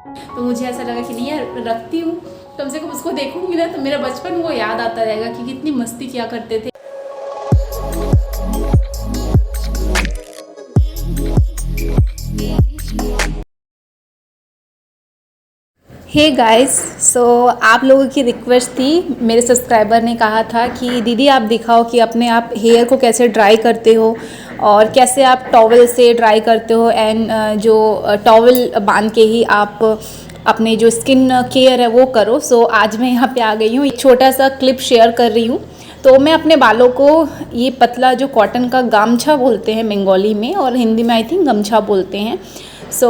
तो मुझे ऐसा लगा कि नहीं यार रखती हूँ, कम से कम उसको देखूंगी ना तो मेरा बचपन वो याद आता रहेगा कि कितनी मस्ती किया करते थे। हे गाइस, सो आप लोगों की रिक्वेस्ट थी, मेरे सब्सक्राइबर ने कहा था कि दीदी आप दिखाओ कि अपने आप हेयर को कैसे ड्राई करते हो और कैसे आप टॉवल से ड्राई करते हो एंड जो टॉवल बांध के ही आप अपने जो स्किन केयर है वो करो। सो आज मैं यहाँ पे आ गई हूँ, एक छोटा सा क्लिप शेयर कर रही हूँ। तो मैं अपने बालों को ये पतला जो कॉटन का गामछा बोलते हैं बंगाली में, और हिंदी में आई थिंक गमछा बोलते हैं। सो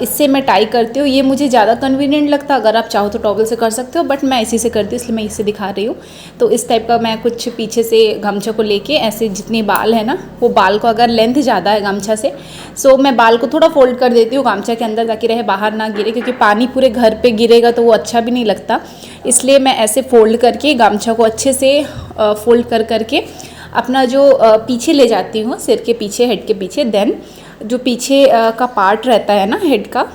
इससे मैं टाई करती हूँ। ये मुझे ज़्यादा कन्वीनियंट लगता है, अगर आप चाहो तो टॉवल से कर सकते हो, बट मैं इसी से करती हूँ इसलिए मैं इससे दिखा रही हूँ। तो इस टाइप का मैं कुछ पीछे से गमछा को लेके ऐसे जितने बाल है ना, वो बाल को अगर लेंथ ज़्यादा है गमछा से, सो मैं बाल को थोड़ा फोल्ड कर देती हूँ गमछा के अंदर ताकि रहे बाहर ना गिरे, क्योंकि पानी पूरे घर पर गिरेगा तो वो अच्छा भी नहीं लगता। इसलिए मैं ऐसे फोल्ड करके गमछा को अच्छे से फोल्ड कर करके अपना जो पीछे ले जाती हूँ, सिर के पीछे, हेड के पीछे। देन जो पीछे का पार्ट रहता है ना हेड का,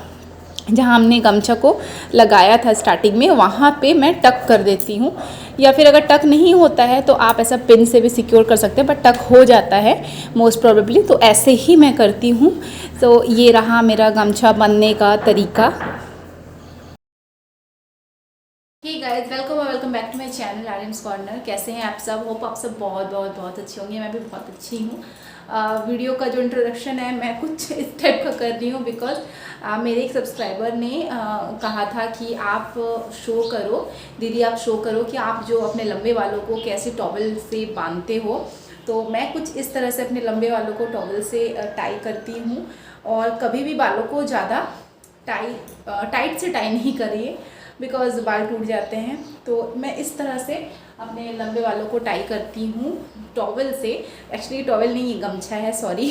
जहाँ हमने गमछा को लगाया था स्टार्टिंग में, वहाँ पे मैं टक कर देती हूँ। या फिर अगर टक नहीं होता है तो आप ऐसा पिन से भी सिक्योर कर सकते हैं, बट टक हो जाता है मोस्ट प्रोबेबली, तो ऐसे ही मैं करती हूँ। तो ये रहा मेरा गमछा बनने का तरीका। Hey guys, welcome back to my channel Aryam's corner. कैसे हैं आप सब? होप आप सब बहुत बहुत बहुत अच्छे होंगे। मैं भी बहुत अच्छी हूँ। वीडियो का जो इंट्रोडक्शन है मैं कुछ इस टाइप का कर रही हूँ बिकॉज मेरे एक सब्सक्राइबर ने कहा था कि आप शो करो दीदी, आप शो करो कि आप जो अपने लंबे बालों को कैसे टॉवल से बांधते हो। तो मैं कुछ इस तरह से अपने लंबे बालों को टॉवल से टाई करती हूँ। और कभी भी बालों को ज़्यादा टाइट से टाई नहीं करिए बिकॉज बाल टूट जाते हैं। तो मैं इस तरह से अपने लंबे बालों को टाई करती हूँ टॉवल से। एक्चुअली टॉवल नहीं, ये गमछा है, सॉरी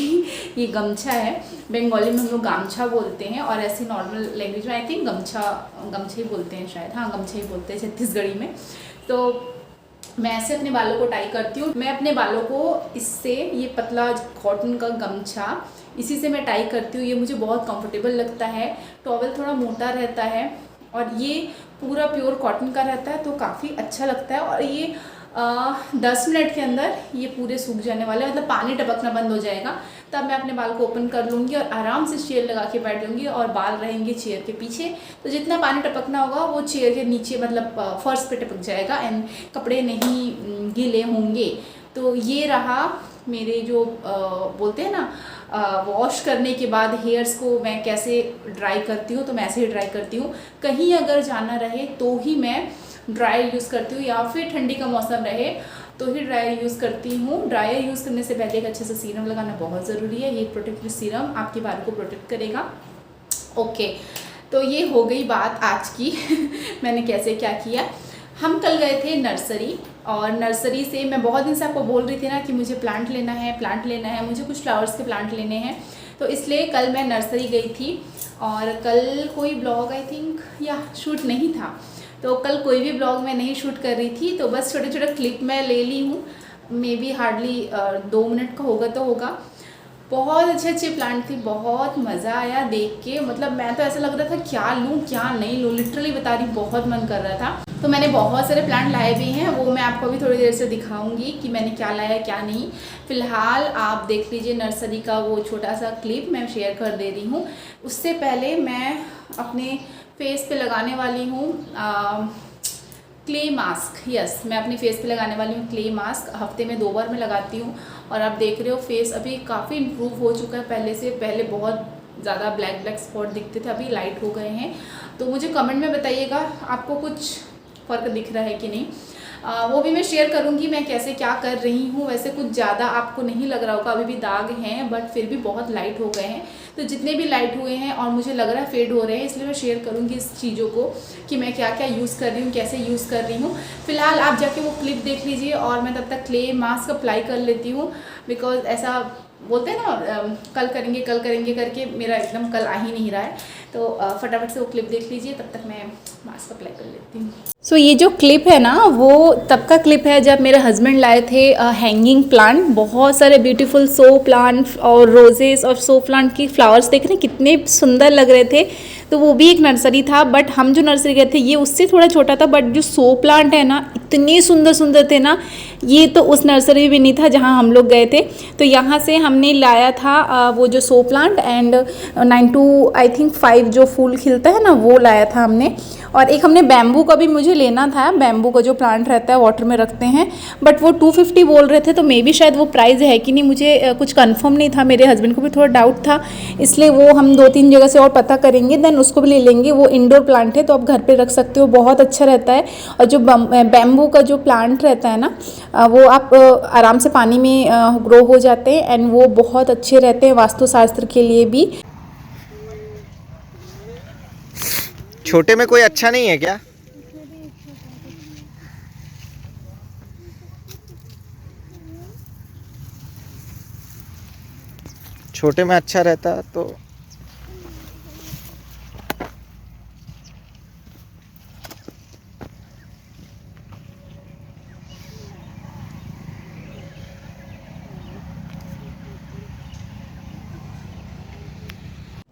ये गमछा है। बंगाली में हम लोग गामछा बोलते हैं और ऐसी नॉर्मल लैंग्वेज में आई थिंक गमछा ही बोलते हैं शायद। हाँ, गमछा ही बोलते हैं छत्तीसगढ़ी में। तो मैं ऐसे अपने बालों को टाई करती हूँ। मैं अपने बालों को इससे, ये पतला कॉटन का गमछा, इसी से मैं टाई करती हूँ। ये मुझे बहुत कंफर्टेबल लगता है। टॉवल थोड़ा मोटा रहता है और ये पूरा प्योर कॉटन का रहता है तो काफ़ी अच्छा लगता है। और ये 10 मिनट के अंदर ये पूरे सूख जाने वाले, मतलब पानी टपकना बंद हो जाएगा। तब मैं अपने बाल को ओपन कर लूँगी और आराम से चेयर लगा के बैठ जाऊँगी और बाल रहेंगे चेयर के पीछे। तो जितना पानी टपकना होगा वो चेयर के नीचे, मतलब फर्श पे टपक जाएगा एंड कपड़े नहीं गीले होंगे। तो ये रहा मेरे जो बोलते हैं ना वॉश करने के बाद हेयर्स को मैं कैसे ड्राई करती हूँ। तो मैं ऐसे ही ड्राई करती हूँ। कहीं अगर जाना रहे तो ही मैं ड्रायर यूज़ करती हूँ, या फिर ठंडी का मौसम रहे तो ही ड्रायर यूज़ करती हूँ। ड्रायर यूज़ करने से पहले एक अच्छे से सीरम लगाना बहुत ज़रूरी है। ये प्रोटेक्टिव सीरम आपके बाल को प्रोटेक्ट करेगा। ओके, तो ये हो गई बात आज की मैंने कैसे क्या किया। हम कल गए थे नर्सरी, और नर्सरी से मैं बहुत दिन से आपको बोल रही थी ना कि मुझे प्लांट लेना है, मुझे कुछ फ्लावर्स के प्लांट लेने हैं। तो इसलिए कल मैं नर्सरी गई थी। और कल कोई ब्लॉग आई थिंक या शूट नहीं था, तो कल कोई भी ब्लॉग मैं नहीं शूट कर रही थी। तो बस छोटे छोटे क्लिप मैं ले ली हूँ, मे बी हार्डली 2 मिनट का होगा तो होगा। बहुत अच्छे अच्छे प्लांट थी, बहुत मज़ा आया देख के। मतलब मैं तो ऐसा लग रहा था क्या लूँ क्या नहीं लूँ, लिटरली बता रही, बहुत मन कर रहा था। तो मैंने बहुत सारे प्लांट लाए भी हैं, वो मैं आपको अभी थोड़ी देर से दिखाऊंगी कि मैंने क्या लाया क्या नहीं। फ़िलहाल आप देख लीजिए नर्सरी का वो छोटा सा क्लिप मैं शेयर कर दे रही हूँ। उससे पहले मैं अपने फेस पे लगाने वाली हूँ क्ले मास्क। यस, मैं अपने फेस पे लगाने वाली हूँ क्ले मास्क। हफ्ते में 2 बार मैं लगाती हूँ। और आप देख रहे हो फेस अभी काफ़ी इम्प्रूव हो चुका है पहले से। पहले बहुत ज़्यादा ब्लैक स्पॉट दिखते थे, अभी लाइट हो गए हैं। तो मुझे कमेंट में बताइएगा आपको कुछ फ़र्क दिख रहा है कि नहीं। वो भी मैं शेयर करूँगी मैं कैसे क्या कर रही हूँ। वैसे कुछ ज़्यादा आपको नहीं लग रहा होगा, अभी भी दाग हैं बट फिर भी बहुत लाइट हो गए हैं। तो जितने भी लाइट हुए हैं और मुझे लग रहा है फेड हो रहे हैं, इसलिए मैं शेयर करूँगी इस चीज़ों को कि मैं क्या क्या यूज़ कर रही हूँ, कैसे यूज़ कर रही हूँ। फ़िलहाल आप जाके वो क्लिप देख लीजिए और मैं तब तक क्ले मास्क अप्लाई कर लेती हूँ। बिकॉज ऐसा बोलते हैं ना कल करेंगे करके मेरा एकदम कल आ ही नहीं रहा है। तो फटाफट से वो क्लिप देख लीजिए, तब तक मैं मास्क अप्लाई कर लेती हूँ। सो ये जो क्लिप है ना, वो तब का क्लिप है जब मेरे हस्बैंड लाए थे हैंगिंग प्लांट। बहुत सारे ब्यूटीफुल शो प्लांट और रोजेस और शो प्लांट की फ्लावर्स देख रहे हैं कितने सुंदर लग रहे थे। तो वो भी एक नर्सरी था, बट हम जो नर्सरी गए थे ये उससे थोड़ा छोटा था, बट जो शो प्लांट है ना इतने सुंदर सुंदर थे ना, ये तो उस नर्सरी में नहीं था जहाँ हम लोग गए थे। तो यहाँ से हमने लाया था वो जो show plant and 9 to I think 5 जो फूल खिलता है ना वो लाया था हमने। और एक हमने बैम्बू का भी मुझे लेना था, बैम्बू का जो प्लांट रहता है वाटर में रखते हैं, बट वो 250 बोल रहे थे, तो मे भी शायद वो प्राइस है कि नहीं, मुझे कुछ कंफर्म नहीं था, मेरे हस्बैंड को भी थोड़ा डाउट था, इसलिए वो हम 2-3 जगह से और पता करेंगे, देन उसको भी ले लेंगे। वो इंडोर प्लांट है तो आप घर पे रख सकते हो, बहुत अच्छा रहता है। और जो बैम्बू का जो प्लांट रहता है ना वो आप आराम से पानी में ग्रो हो जाते हैं एंड वो बहुत अच्छे रहते हैं वास्तुशास्त्र के लिए भी। छोटे में कोई अच्छा नहीं है क्या? छोटे में अच्छा रहता तो।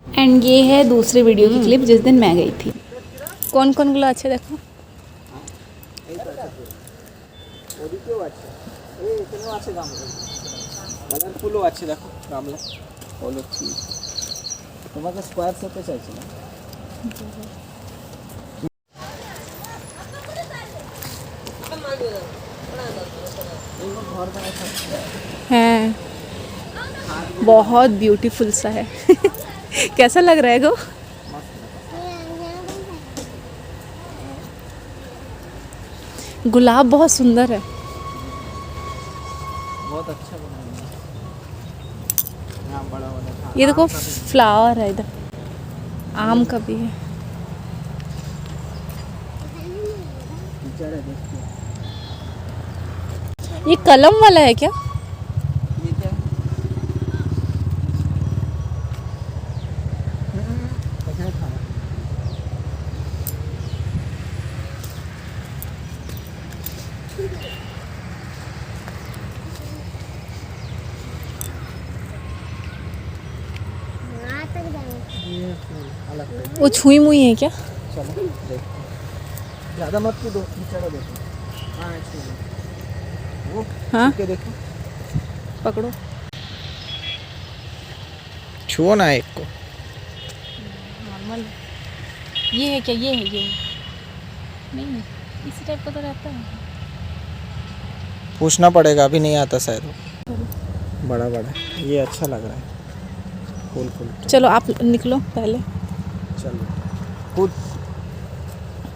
एंड ये है दूसरे वीडियो की क्लिप जिस दिन मैं गई थी। कौन कौन गुला अच्छे देखो, কালারফুলও আছে দেখো গামলা হলো ঠিক তোমাকে স্কোয়ার শেপে চাইছিলাম। है बहुत ब्यूटीफुल सा है कैसा लग रहा है गो? गुलाब बहुत सुंदर है, बहुत अच्छा बनाया यहाँ बड़ा वाला। ये देखो फ्लावर है इधर, आम का भी है। ये कलम वाला है क्या? ये क्या अलग वो छुई मुई है क्या? चलो देखते ज़्यादा मत कूदो चढ़ो देखो। हाँ वो हाँ के देखो पकड़ो, छुओ ना एक को। नॉर्मल ये है क्या? ये है, ये है। नहीं है, इसी टाइप का तो रहता है। पूछना पड़ेगा, अभी नहीं आता शायद वो। बड़ा बड़ा ये अच्छा लग रहा है, फूल फूल। चलो आप निकलो पहले। चलो कूद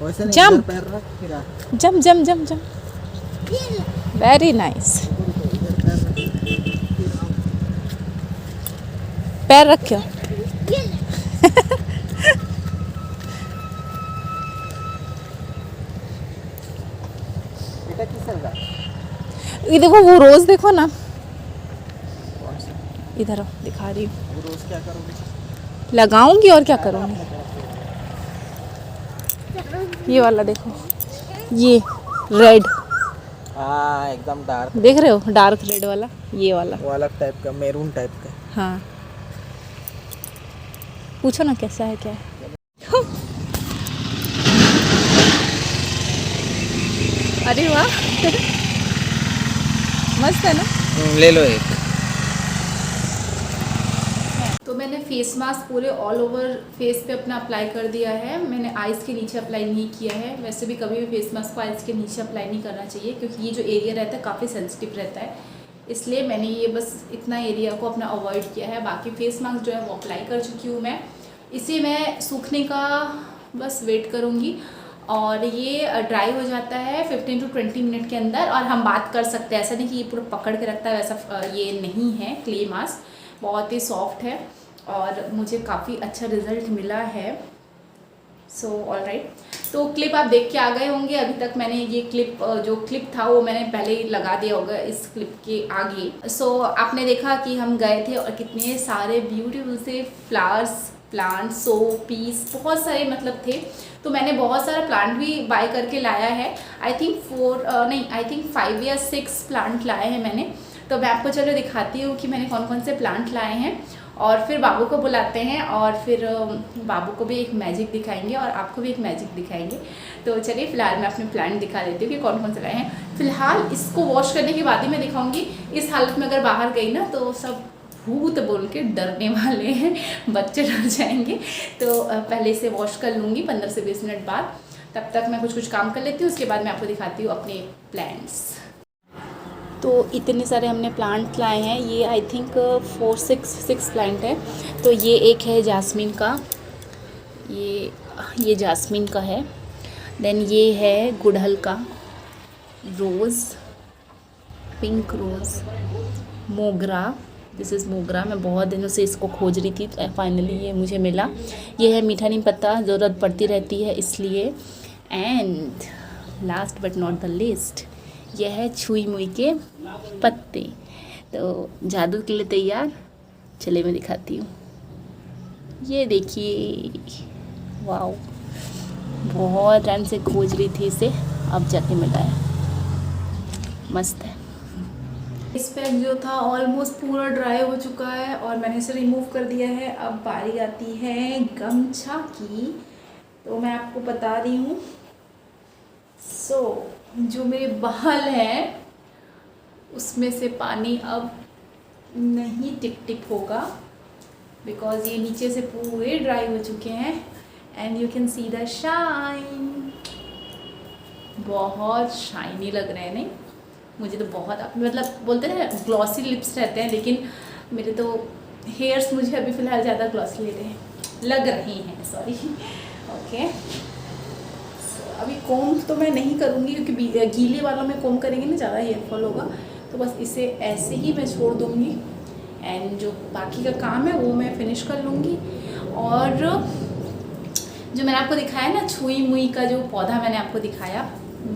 वैसे नहीं, Jump. इधर पैर रख फिर आ। जम जम जम जम, वेरी नाइस। पैर रखो। बेटा किस रंग का? ये देखो वो रोज देखो ना, कौन सा? इधर आओ, दिखा रही हूँ। वो रोज क्या करोगे? लगाऊंगी और क्या करूँगी। ये वाला देखो, ये रेड, हाँ एकदम डार्क, देख रहे हो, डार्क रेड वाला, ये वाला। वो अलग टाइप का, मैरून टाइप का। हाँ पूछो ना कैसा है क्या है। अरे वाह मस्त है ना। ले लो एक। तो मैंने फेस मास्क पूरे ऑल ओवर फेस पे अपना अप्लाई कर दिया है। मैंने आइज़ के नीचे अप्लाई नहीं किया है। वैसे भी कभी भी फेस मास्क को आइज़ के नीचे अप्लाई नहीं करना चाहिए, क्योंकि ये जो एरिया रहता है काफ़ी सेंसिटिव रहता है, इसलिए मैंने ये बस इतना एरिया को अपना अवॉइड किया है। बाकी फेस मास्क जो है वो अप्लाई कर चुकी हूँ मैं। इसे मैं सूखने का बस वेट करूँगी और ये ड्राई हो जाता है 15 to 20 मिनट के अंदर, और हम बात कर सकते हैं। ऐसा नहीं कि ये पूरा पकड़ के रखता है, वैसा ये नहीं है। क्ले मास्क बहुत ही सॉफ्ट है और मुझे काफ़ी अच्छा रिज़ल्ट मिला है। सो ऑलराइट, तो क्लिप आप देख के आ गए होंगे। अभी तक मैंने ये क्लिप जो क्लिप था वो मैंने पहले ही लगा दिया होगा इस क्लिप के आगे। सो आपने देखा कि हम गए थे और कितने सारे ब्यूटीफुल से फ्लावर्स, प्लांट, शो पीस, बहुत सारे मतलब थे। तो मैंने बहुत सारा प्लांट भी बाय करके लाया है। आई थिंक 5 या 6 प्लांट लाए हैं मैंने। तो मैं आपको चलो दिखाती हूँ कि मैंने कौन कौन से प्लांट लाए हैं और फिर बाबू को बुलाते हैं और फिर बाबू को भी एक मैजिक दिखाएंगे और आपको भी एक मैजिक दिखाएंगे। तो चलिए फ़िलहाल मैं अपने प्लांट दिखा देती हूँ कि कौन कौन से लगाए हैं। फ़िलहाल इसको वॉश करने के बाद ही मैं दिखाऊंगी। इस हालत में अगर बाहर गई ना तो सब भूत बोल के डरने वाले हैं, बच्चे डर जाएंगे। तो पहले इसे वॉश कर लूँगी 15 से 20 मिनट बाद। तब तक मैं कुछ काम कर लेती हूँ, उसके बाद मैं आपको दिखाती हूँ अपने प्लांट्स। तो इतने सारे हमने प्लांट लाए हैं, ये आई थिंक 4-6 प्लांट है। तो ये एक है जास्मीन का, ये जास्मीन का है। देन ये है गुड़हल का, रोज़, पिंक रोज़, मोगरा, दिस इज़ मोगरा। मैं बहुत दिनों से इसको खोज रही थी, तो फाइनली ये मुझे मिला। ये है मीठा नीम पत्ता, ज़रूरत पड़ती रहती है इसलिए। And last but not the least, यह है छुई मुई के पत्ते। तो जादू के लिए तैयार, चले मैं दिखाती हूँ। ये देखिए, वाओ, बहुत टाइम से खोज रही थी इसे, अब जाके मिला है, मस्त है। इस पैक जो था ऑलमोस्ट पूरा ड्राई हो चुका है और मैंने इसे रिमूव कर दिया है। अब बारी आती है गमछा की, तो मैं आपको बता रही हूँ। जो मेरे बाल हैं उसमें से पानी अब नहीं टिप टिप होगा, बिकॉज ये नीचे से पूरे ड्राई हो चुके हैं। And you can see the shine, बहुत शाइनी लग रहे हैं। नहीं, मुझे तो बहुत, मतलब बोलते हैं ग्लॉसी लिप्स रहते हैं, लेकिन मेरे तो हेयर्स मुझे अभी फ़िलहाल ज़्यादा ग्लॉसी लग रहे हैं, सॉरी। ओके, अभी कोम तो मैं नहीं करूँगी क्योंकि गीले वालों में कोम करेंगे ना ज़्यादा हेयर फॉल होगा, तो बस इसे ऐसे ही मैं छोड़ दूँगी। एंड जो बाकी का काम है वो मैं फिनिश कर लूँगी। और जो मैंने आपको दिखाया ना छुई मुई का, जो पौधा मैंने आपको दिखाया,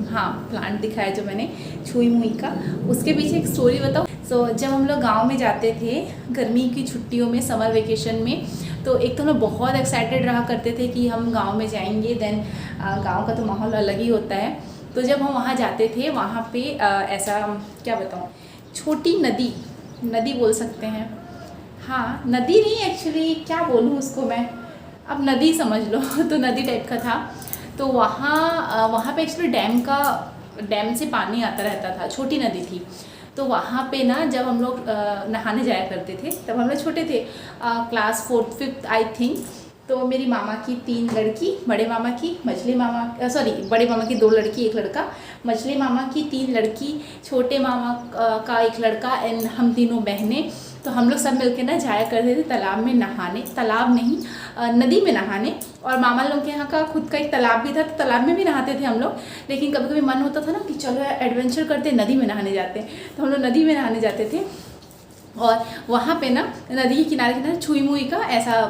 हाँ प्लांट दिखाया जो मैंने छुई मुई का, उसके पीछे एक स्टोरी बताओ। जब हम लोग गांव में जाते थे गर्मी की छुट्टियों में, समर वेकेशन में, तो एक तो हम लोग बहुत एक्साइटेड रहा करते थे कि हम गांव में जाएंगे। देन गांव का तो माहौल अलग ही होता है। तो जब हम वहाँ जाते थे, वहाँ पे ऐसा क्या बताऊँ, छोटी नदी बोल सकते हैं, हाँ नदी नहीं एक्चुअली, क्या बोलूँ उसको मैं, अब नदी समझ लो। तो नदी टाइप का था। तो वहाँ पे एक्चुअली डैम से पानी आता रहता था, छोटी नदी थी। तो वहाँ पे ना जब हम लोग नहाने जाया करते थे, तब हम लोग छोटे थे, क्लास 4th-5th आई थिंक। तो मेरी मामा की 3 लड़की, बड़े मामा की, बड़े मामा की 2 लड़की 1 लड़का, मझले मामा की 3 लड़की, छोटे मामा का 1 लड़का, एंड हम तीनों बहनें। तो हम लोग सब मिलके ना जाया करते थे तालाब में नहाने, तालाब नहीं नदी में नहाने। और मामा लोग के यहाँ का खुद का एक तालाब भी था, तो तालाब में भी नहाते थे हम लोग। लेकिन कभी कभी मन होता था ना कि चलो एडवेंचर करते, नदी में नहाने जाते हैं, तो हम लोग नदी में नहाने जाते थे। और वहाँ पे ना नदी के किनारे छुई मुई का ऐसा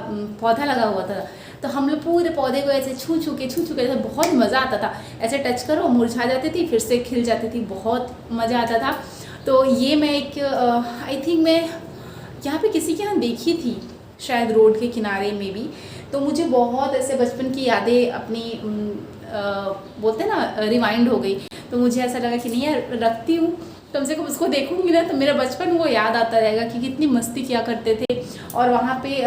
पौधा लगा हुआ था। तो हम लोग पूरे पौधे को ऐसे छू छू के ऐसे बहुत मज़ा आता था। ऐसे टच करो, मुरझा जाती थी, फिर से खिल जाती थी, बहुत मज़ा आता था। तो ये मैं एक आई थिंक मैं यहाँ पे किसी के यहाँ देखी थी, शायद रोड के किनारे में भी। तो मुझे बहुत ऐसे बचपन की यादें अपनी बोलते हैं ना रिवाइंड हो गई। तो मुझे ऐसा लगा कि नहीं यार, रखती हूँ, कम से कम उसको देखूंगी ना तो मेरा बचपन वो याद आता रहेगा कि कितनी मस्ती किया करते थे। और वहाँ पे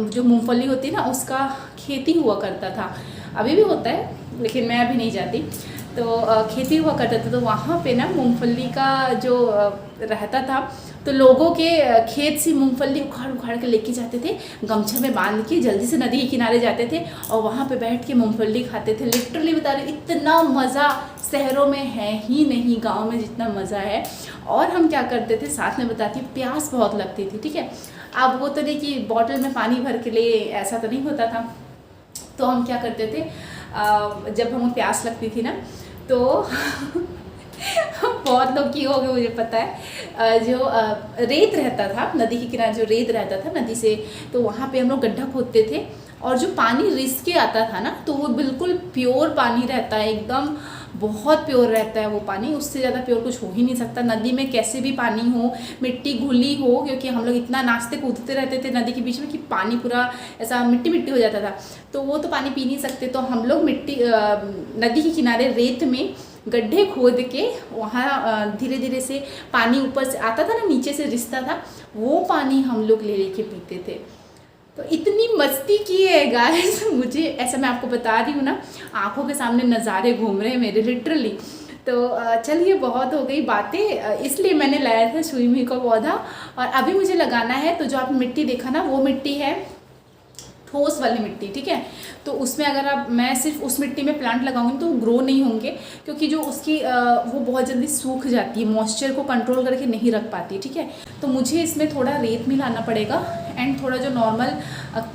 जो मूंगफली होती है ना, उसका खेती हुआ करता था, अभी भी होता है लेकिन मैं अभी नहीं जाती। तो खेती हुआ करता था, तो वहाँ पे ना मूंगफली का जो रहता था, तो लोगों के खेत से मूंगफली उखाड़ के लेके जाते थे, गमछे में बांध के जल्दी से नदी के किनारे जाते थे और वहाँ पे बैठ के मूंगफली खाते थे। लिटरली बता रहे, इतना मज़ा शहरों में है ही नहीं, गांव में जितना मज़ा है। और हम क्या करते थे, साथ में बताती हूँ, प्यास बहुत लगती थी, ठीक है। अब वो तो नहीं कि बॉटल में पानी भर के लिए, ऐसा तो नहीं होता था। तो हम क्या करते थे, जब हमें प्यास लगती थी ना, तो बहुत लोग की हो गए मुझे पता है, जो रेत रहता था नदी के किनारे, जो रेत रहता था नदी से, तो वहाँ पे हम लोग गड्ढा खोदते थे। और जो पानी रिस के आता था ना, तो वो बिल्कुल प्योर पानी रहता है, एकदम बहुत प्योर रहता है वो पानी, उससे ज़्यादा प्योर कुछ हो ही नहीं सकता। नदी में कैसे भी पानी हो, मिट्टी घुली हो, क्योंकि हम लोग इतना नाचते कूदते रहते थे नदी के बीच में कि पानी पूरा ऐसा मिट्टी मिट्टी हो जाता था, तो वो तो पानी पी नहीं सकते। तो हम लोग नदी के किनारे रेत में गड्ढे खोद के वहाँ धीरे धीरे से पानी ऊपर से आता था ना, नीचे से रिसता था, वो पानी हम लोग ले लेके पीते थे। तो इतनी मस्ती की है गाइस मुझे ऐसा, मैं आपको बता रही हूँ ना, आंखों के सामने नज़ारे घूम रहे हैं मेरे लिटरली। तो चलिए बहुत हो गई बातें, इसलिए मैंने लाया था सुई मुई का पौधा। और अभी मुझे लगाना है, तो जो आपने मिट्टी देखा ना वो मिट्टी है ठोस वाली मिट्टी, ठीक है। तो उसमें अगर आप, मैं सिर्फ उस मिट्टी में प्लांट लगाऊंगी तो ग्रो नहीं होंगे, क्योंकि जो उसकी वो बहुत जल्दी सूख जाती है, मॉइस्चर को कंट्रोल करके नहीं रख पाती, ठीक है। तो मुझे इसमें थोड़ा रेत मिलाना पड़ेगा एंड थोड़ा जो नॉर्मल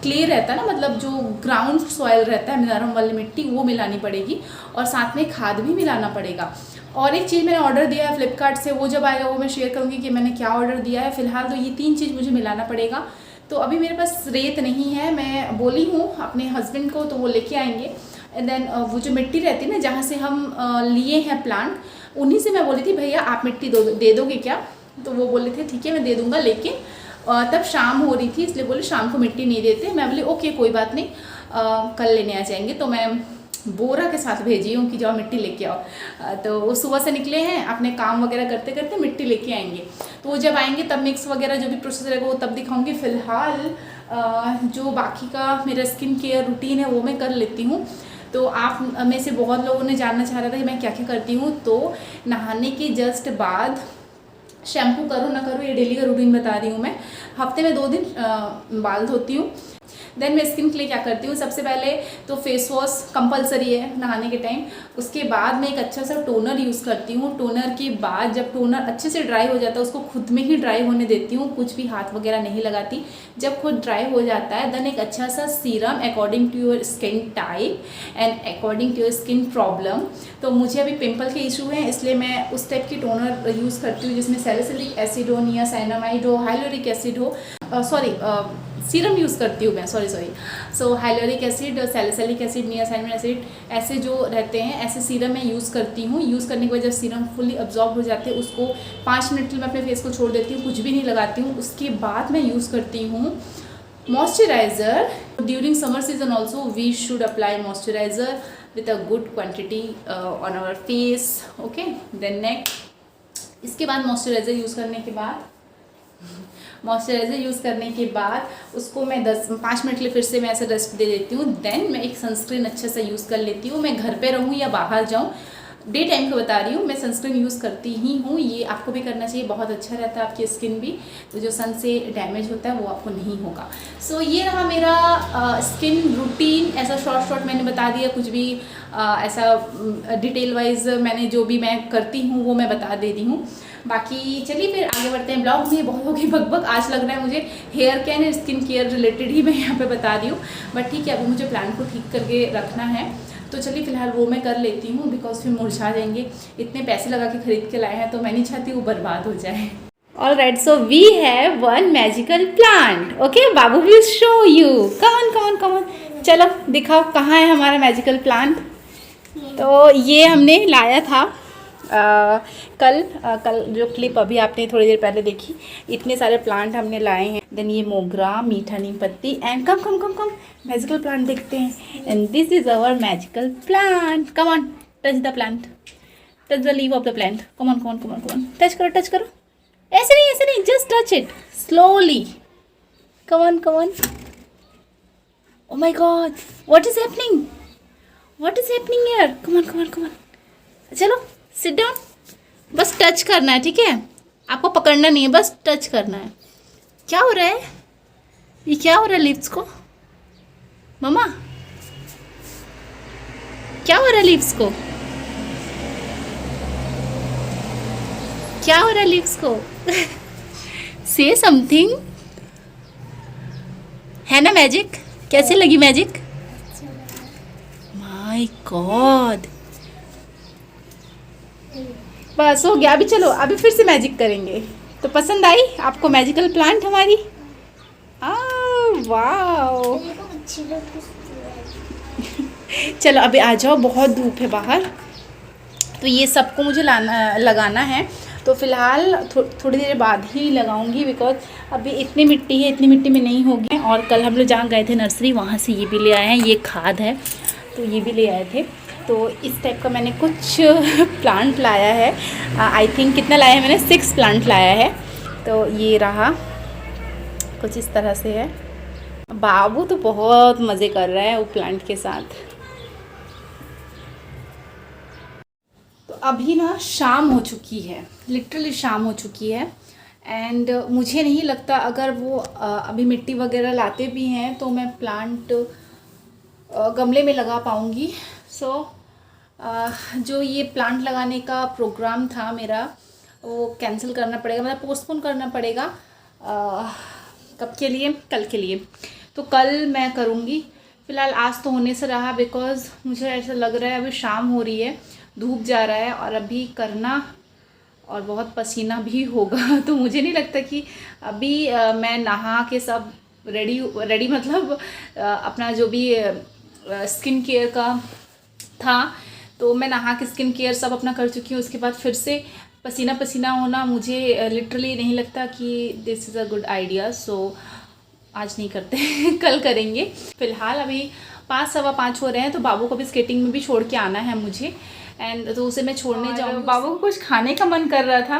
क्ले रहता है ना, मतलब जो ग्राउंड सॉइल रहता है नरम वाली मिट्टी, वो मिलानी पड़ेगी और साथ में खाद भी मिलाना पड़ेगा। और एक चीज़ मैंने ऑर्डर दिया है फ्लिपकार्ट से, वो जब आएगा वो मैं शेयर करूँगी कि मैंने क्या ऑर्डर दिया है। फिलहाल तो ये 3 चीज़ मुझे मिलाना पड़ेगा। तो अभी मेरे पास रेत नहीं है, मैं बोली हूँ अपने हस्बैंड को, तो वो लेके आएंगे। एंड देन वो जो मिट्टी रहती है ना जहाँ से हम लिए हैं प्लांट, उन्हीं से मैं बोली थी भैया आप मिट्टी दे दोगे क्या। तो वो बोले थे ठीक है मैं दे दूँगा, लेकिन तब शाम हो रही थी इसलिए बोले शाम को मिट्टी नहीं देते। मैं बोली ओके कोई बात नहीं, कल लेने आ जाएंगे। तो मैं बोरा के साथ भेजी हूँ कि जाओ मिट्टी लेके आओ। तो वो सुबह से निकले हैं, अपने काम वगैरह करते करते मिट्टी लेके आएंगे। तो वो जब आएंगे तब मिक्स वगैरह जो भी प्रोसेस रहेगा वो तब दिखाऊंगी। फिलहाल जो बाकी का मेरा स्किन केयर रूटीन है वो मैं कर लेती हूँ। तो आप में से बहुत लोगों ने जानना चाह रहा था कि मैं क्या क्या करती हूँ। तो नहाने के जस्ट बाद शैम्पू करो ना करो, ये डेली का रूटीन बता रही हूँ मैं। हफ्ते में 2 दिन बाल धोती हूँ। देन मैं स्किन के लिए क्या करती हूँ, सबसे पहले तो फेस वॉश कंपलसरी है नहाने के टाइम। उसके बाद मैं एक अच्छा सा टोनर यूज़ करती हूँ। टोनर के बाद जब टोनर अच्छे से ड्राई हो जाता है उसको खुद में ही ड्राई होने देती हूँ, कुछ भी हाथ वगैरह नहीं लगाती। जब खुद ड्राई हो जाता है देन एक अच्छा सा serum according to your skin type and according to your skin problem. तो मुझे अभी पिंपल के इशू हैं इसलिए मैं उस टाइप की टोनर यूज़ करती हूँ जिसमें सैलिसिलिक एसिड हो, नियासिनामाइड हो, हाइलोरिक एसिड हो, सीरम यूज़ करती हूँ मैं, sorry. So hyaluronic acid, salicylic acid, niacinamide acid, ऐसे जो रहते हैं ऐसे सीरम मैं यूज़ करती हूँ। यूज़ करने के बाद जब सीरम फुली अब्जॉर्ब हो जाते हैं उसको 5 मिनट के लिए मैं अपने फेस को छोड़ देती हूँ, कुछ भी नहीं लगाती हूँ। उसके बाद मैं यूज़ करती हूँ moisturiser. During summer season also we should apply moisturiser with a good quantity on our face, okay. Then neck, इसके बाद मॉइस्चराइज़र यूज़ करने के बाद उसको मैं 5 मिनट के लिए फिर से मैं ऐसे रेस्ट दे देती हूँ। देन मैं एक सनस्क्रीन अच्छे से यूज़ कर लेती हूँ। मैं घर पे रहूँ या बाहर जाऊँ, डे टाइम को बता रही हूँ, मैं सनस्क्रीन यूज़ करती ही हूँ। ये आपको भी करना चाहिए, बहुत अच्छा रहता है आपकी स्किन भी, तो जो सन से डैमेज होता है वो आपको नहीं होगा। सो ये रहा मेरा स्किन रूटीन, ऐसा शॉर्ट मैंने बता दिया, कुछ भी ऐसा डिटेल वाइज मैंने जो भी मैं करती हूँ वो मैं बता दे रही हूँ। बाकी चलिए फिर आगे बढ़ते हैं। ब्लॉग में बहुत होगी बकबक, आज लग रहा है मुझे hair care and skin care related ही मैं यहाँ पे बता रही हूँ, बट ठीक है अभी मुझे प्लांट को ठीक करके रखना है। तो चलिए फिलहाल वो मैं कर लेती हूँ, बिकॉज फिर मुरझा जाएंगे। इतने पैसे लगा के खरीद के लाए हैं तो मैं नहीं चाहती वो बर्बाद हो जाए। Alright, so we have one magical plant. Okay, Babu will show you. Come on. चलो दिखाओ कहाँ है हमारा मैजिकल प्लांट। तो ये हमने लाया था कल जो क्लिप अभी आपने थोड़ी देर पहले देखी, इतने सारे प्लांट हमने लाए हैं। देन ये मोगरा, मीठा नीम पत्ती एंड कम मैजिकल प्लांट देखते हैं। And this is our magical plant. Come on, touch the plant, touch the leave of the plant. Come on, touch करो। ऐसे नहीं, just touch it slowly. Come on. Oh my god, what is happening here? Come on. चलो sit down, बस touch करना है, ठीक है? आपको पकड़ना नहीं है, बस टच करना है। क्या हो रहा है? ये क्या हो रहा है लिप्स को? मम्मा क्या हो रहा है लिप्स को? क्या हो रहा है लिप्स को? से समथिंग है ना मैजिक? कैसे लगी मैजिक? माय गॉड, बस हो गया। अभी चलो अभी फिर से मैजिक करेंगे। तो पसंद आई आपको मैजिकल प्लांट हमारी? वाओ। चलो अभी आ जाओ, बहुत धूप है बाहर, तो ये सबको मुझे लगाना है। तो फिलहाल थोड़ी देर बाद ही लगाऊंगी, बिकॉज अभी इतनी मिट्टी है, इतनी मिट्टी में नहीं होगी। और कल हम लोग जहाँ गए थे नर्सरी, वहाँ से ये भी ले आए हैं, ये खाद है तो ये भी ले आए थे। तो इस टाइप का मैंने कुछ प्लांट लाया है। आई थिंक कितना लाया है मैंने, 6 प्लांट लाया है। तो ये रहा, कुछ इस तरह से है। बाबू तो बहुत मज़े कर रहा है वो प्लांट के साथ। तो अभी ना शाम हो चुकी है, लिटरली शाम हो चुकी है। एंड मुझे नहीं लगता अगर वो अभी मिट्टी वगैरह लाते भी हैं तो मैं प्लांट गमले में लगा पाऊँगी। सो जो ये प्लांट लगाने का प्रोग्राम था मेरा वो कैंसिल करना पड़ेगा, मतलब पोस्टपोन करना पड़ेगा। कब के लिए? कल के लिए। तो कल मैं करूँगी। फ़िलहाल आज तो होने से रहा बिकॉज़ मुझे ऐसा लग रहा है अभी शाम हो रही है, धूप जा रहा है और अभी करना और बहुत पसीना भी होगा। तो मुझे नहीं लगता कि अभी मैं नहा के सब रेडी मतलब अपना जो भी स्किन केयर का था तो मैं नहा के स्किन केयर सब अपना कर चुकी हूँ। उसके बाद फिर से पसीना पसीना होना मुझे लिटरली नहीं लगता कि this is a good idea. So आज नहीं करते कल करेंगे। फ़िलहाल अभी 5 सवा 5 हो रहे हैं तो बाबू को भी स्केटिंग में भी छोड़ के आना है मुझे। एंड तो उसे मैं छोड़ने जाऊँगी। बाबू को कुछ खाने का मन कर रहा था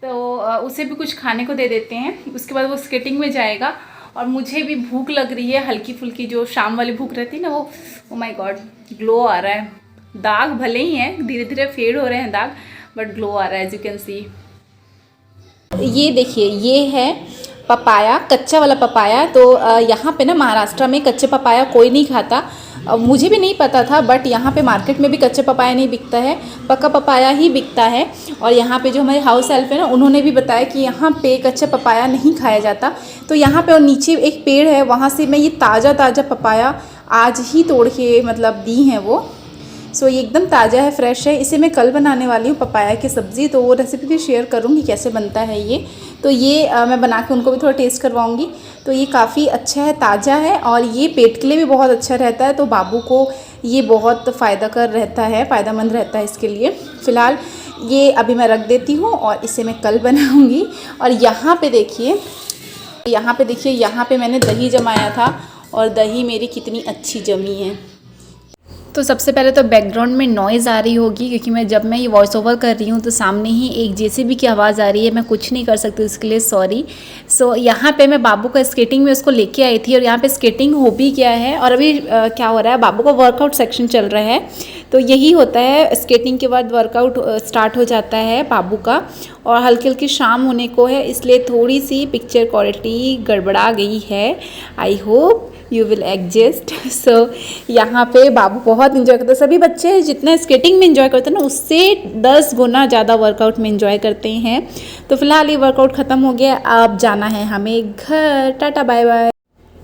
तो उसे भी कुछ खाने को दे देते हैं। उसके बाद वो स्केटिंग में जाएगा और मुझे भी भूख लग रही है, हल्की फुल्की जो शाम वाली भूख रहती है ना वो। ओ माय गॉड, ग्लो आ रहा है। दाग भले ही हैं, धीरे धीरे फेड हो रहे हैं दाग, बट ग्लो आ रहा है एज यू कैन सी। ये देखिए, ये है पपाया, कच्चा वाला पपाया। तो यहाँ पे ना महाराष्ट्र में कच्चे पपाया कोई नहीं खाता। मुझे भी नहीं पता था, बट यहाँ पे मार्केट में भी कच्चे पपाया नहीं बिकता है, पक्का पपाया ही बिकता है। और यहाँ पे जो हमारे हाउस हेल्प है ना, उन्होंने भी बताया कि यहाँ पे कच्चा पपाया नहीं खाया जाता। तो यहाँ पे और नीचे एक पेड़ है, वहाँ से मैं ये ताज़ा पपाया आज ही तोड़ के मतलब दी हैं वो। सो ये एकदम ताज़ा है, फ्रेश है। इसे मैं कल बनाने वाली हूँ पपाया की सब्ज़ी, तो वो रेसिपी भी शेयर करूँगी कैसे बनता है ये। तो ये मैं बना के उनको भी थोड़ा टेस्ट करवाऊँगी। तो ये काफ़ी अच्छा है, ताज़ा है और ये पेट के लिए भी बहुत अच्छा रहता है। तो बाबू को ये बहुत फ़ायदेमंद रहता है इसके लिए। फ़िलहाल ये अभी मैं रख देती हूँ और इसे मैं कल बनाऊँगी। और यहाँ पे देखिए, यहाँ पे मैंने दही जमाया था और दही मेरी कितनी अच्छी जमी है। तो सबसे पहले तो बैकग्राउंड में नॉइज़ आ रही होगी क्योंकि जब मैं ये वॉइस ओवर कर रही हूँ तो सामने ही एक जेसीबी की आवाज़ आ रही है। मैं कुछ नहीं कर सकती उसके लिए, सॉरी। सो यहाँ पे मैं बाबू का स्केटिंग में उसको लेके आई थी और यहाँ पे स्केटिंग हो भी गया है। और अभी क्या हो रहा है, बाबू का वर्कआउट सेक्शन चल रहा है। तो यही होता है, स्केटिंग के बाद वर्कआउट स्टार्ट हो जाता है बाबू का। और हल्की हल्की शाम होने को है, इसलिए थोड़ी सी पिक्चर क्वालिटी गड़बड़ा गई है। I hope you will adjust. So यहाँ पे बाबू बहुत इंजॉय करता है। सभी बच्चे जितना स्केटिंग में इंजॉय करते हैं ना, उससे 10 गुना ज़्यादा वर्कआउट में इंजॉय करते हैं। तो फिलहाल ये वर्कआउट ख़त्म हो गया, अब जाना है हमें घर। Tata bye bye.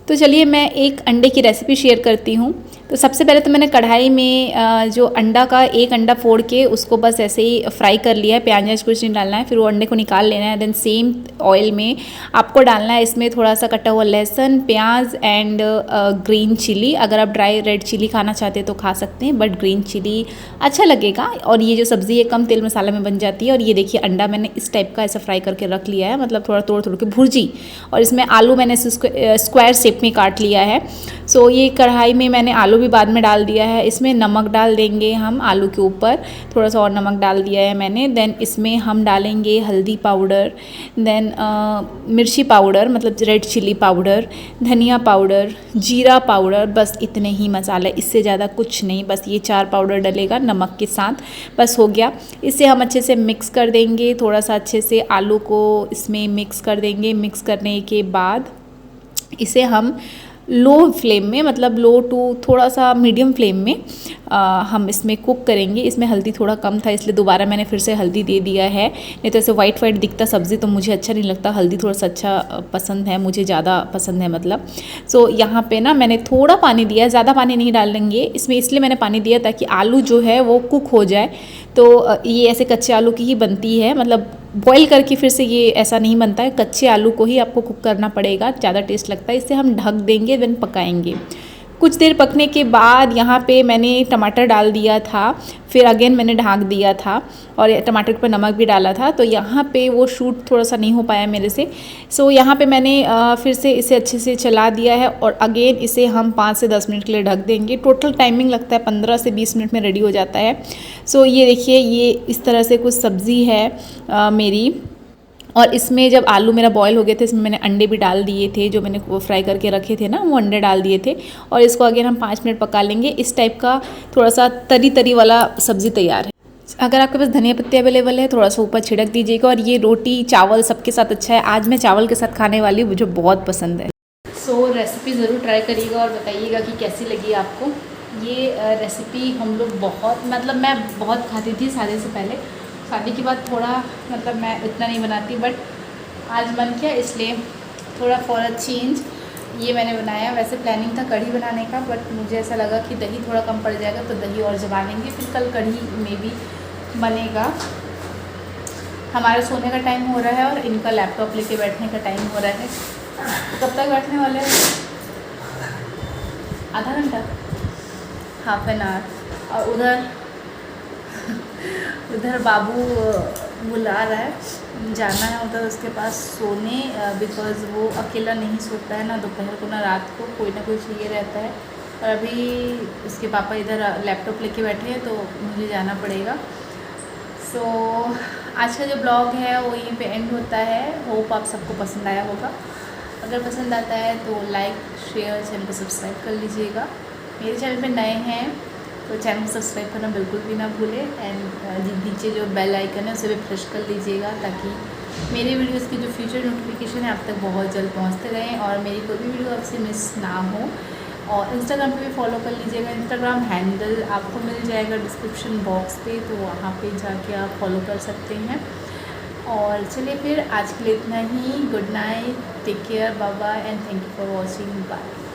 तो चलिए मैं एक अंडे की रेसिपी शेयर करती हूँ। तो सबसे पहले तो मैंने कढ़ाई में जो अंडा का एक अंडा फोड़ के उसको बस ऐसे ही फ्राई कर लिया है, प्याज कुछ नहीं डालना है। फिर वो अंडे को निकाल लेना है। देन सेम ऑयल में आपको डालना है इसमें थोड़ा सा कटा हुआ लहसुन, प्याज एंड ग्रीन चिली। अगर आप ड्राई रेड चिली खाना चाहते हैं तो खा सकते हैं, बट ग्रीन चिली अच्छा लगेगा। और ये जो सब्ज़ी है कम तेल मसाला में बन जाती है। और ये देखिए अंडा मैंने इस टाइप का ऐसा फ्राई करके रख लिया है, मतलब थोड़ा तोड़ के भुर्जी। और इसमें आलू मैंने स्क्वायर शेप में काट लिया है। सो ये कढ़ाई में मैंने आलू भी बाद में डाल दिया है। इसमें नमक डाल देंगे हम आलू के ऊपर, थोड़ा सा और नमक डाल दिया है मैंने। देन इसमें हम डालेंगे हल्दी पाउडर, देन मिर्ची पाउडर मतलब रेड चिली पाउडर, धनिया पाउडर, जीरा पाउडर, बस इतने ही मसाले, इससे ज़्यादा कुछ नहीं। बस ये 4 पाउडर डलेगा नमक के साथ, बस हो गया। इसे हम अच्छे से मिक्स कर देंगे, थोड़ा सा अच्छे से आलू को इसमें मिक्स कर देंगे। मिक्स करने के बाद इसे हम लो फ्लेम में, मतलब लो टू थोड़ा सा मीडियम फ्लेम में हम इसमें कुक करेंगे। इसमें हल्दी थोड़ा कम था इसलिए दोबारा मैंने फिर से हल्दी दे दिया है, नहीं तो ऐसे वाइट दिखता सब्ज़ी तो मुझे अच्छा नहीं लगता। हल्दी थोड़ा सा अच्छा पसंद है, मुझे ज़्यादा पसंद है मतलब। सो यहाँ पे ना मैंने थोड़ा पानी दिया, ज़्यादा पानी नहीं डालेंगे इसमें, इसलिए मैंने पानी दिया ताकि आलू जो है वो कुक हो जाए। तो ये ऐसे कच्चे आलू की ही बनती है, मतलब बॉईल करके फिर से ये ऐसा नहीं बनता है। कच्चे आलू को ही आपको कुक करना पड़ेगा, ज़्यादा टेस्ट लगता है। इसे हम ढक देंगे, देन पकाएंगे। कुछ देर पकने के बाद यहाँ पे मैंने टमाटर डाल दिया था, फिर अगेन मैंने ढक दिया था और टमाटर के ऊपर नमक भी डाला था। तो यहाँ पे वो शूट थोड़ा सा नहीं हो पाया मेरे से। सो यहाँ पे मैंने फिर से इसे अच्छे से चला दिया है और अगेन इसे हम 5 से 10 मिनट के लिए ढक देंगे। टोटल टाइमिंग लगता है 15 से 20 मिनट में रेडी हो जाता है। सो ये देखिए, ये इस तरह से कुछ सब्ज़ी है मेरी। और इसमें जब आलू मेरा बॉयल हो गए थे, इसमें मैंने अंडे भी डाल दिए थे, जो मैंने वो फ्राई करके रखे थे ना, वो अंडे डाल दिए थे। और इसको अगेन हम 5 मिनट पका लेंगे। इस टाइप का थोड़ा सा तरी तरी वाला सब्ज़ी तैयार है। अगर आपके पास धनिया पत्ती अवेलेबल है, थोड़ा सा ऊपर छिड़क दीजिएगा। और ये रोटी चावल सबके साथ अच्छा है। आज मैं चावल के साथ खाने वाली हूँ, मुझे बहुत पसंद है। सो रेसिपी ज़रूर ट्राई करिएगा और बताइएगा कि कैसी लगी आपको। ये रेसिपी हम लोग बहुत, मतलब मैं बहुत खाती थी शादी से पहले। शादी के बाद थोड़ा, मतलब मैं इतना नहीं बनाती, बट आज मन किया इसलिए थोड़ा फॉर अ चेंज ये मैंने बनाया। वैसे प्लानिंग था कढ़ी बनाने का, बट मुझे ऐसा लगा कि दही थोड़ा कम पड़ जाएगा, तो दही और जमा लेंगे, फिर कल कढ़ी में भी बनेगा। हमारे सोने का टाइम हो रहा है और इनका लैपटॉप लेके बैठने का टाइम हो रहा है। कब तक बैठने वाले हैं? आधा घंटा, हाफ एन आवर। और उधर बाबू बुला रहा है, जाना है उधर उसके पास सोने, बिकॉज़ वो अकेला नहीं सोता है ना दोपहर को ना रात को, कोई ना कोई चाहिए रहता है। और अभी उसके पापा इधर लैपटॉप लेके बैठे हैं, तो मुझे जाना पड़ेगा। सो आज का जो ब्लॉग है वो यहीं पे एंड होता है। होप आप सबको पसंद आया होगा। अगर पसंद आता है तो लाइक शेयर, चैनल को सब्सक्राइब कर लीजिएगा। मेरे चैनल पे नए हैं तो चैनल को सब्सक्राइब करना बिल्कुल भी ना भूलें। एंड नीचे जो बेल आइकन है उसे भी प्रेस कर लीजिएगा, ताकि मेरे वीडियोस की जो फ्यूचर नोटिफिकेशन है आप तक बहुत जल्द पहुंचते रहें और मेरी कोई भी वीडियो आपसे मिस ना हो। और इंस्टाग्राम पे भी फॉलो कर लीजिएगा। इंस्टाग्राम हैंडल आपको मिल जाएगा डिस्क्रिप्शन बॉक्स पे, तो वहाँ पे जाके आप फॉलो कर सकते हैं। और चलिए फिर आज के लिए इतना ही। Good night, take care, bye bye and thank you for watching. Bye.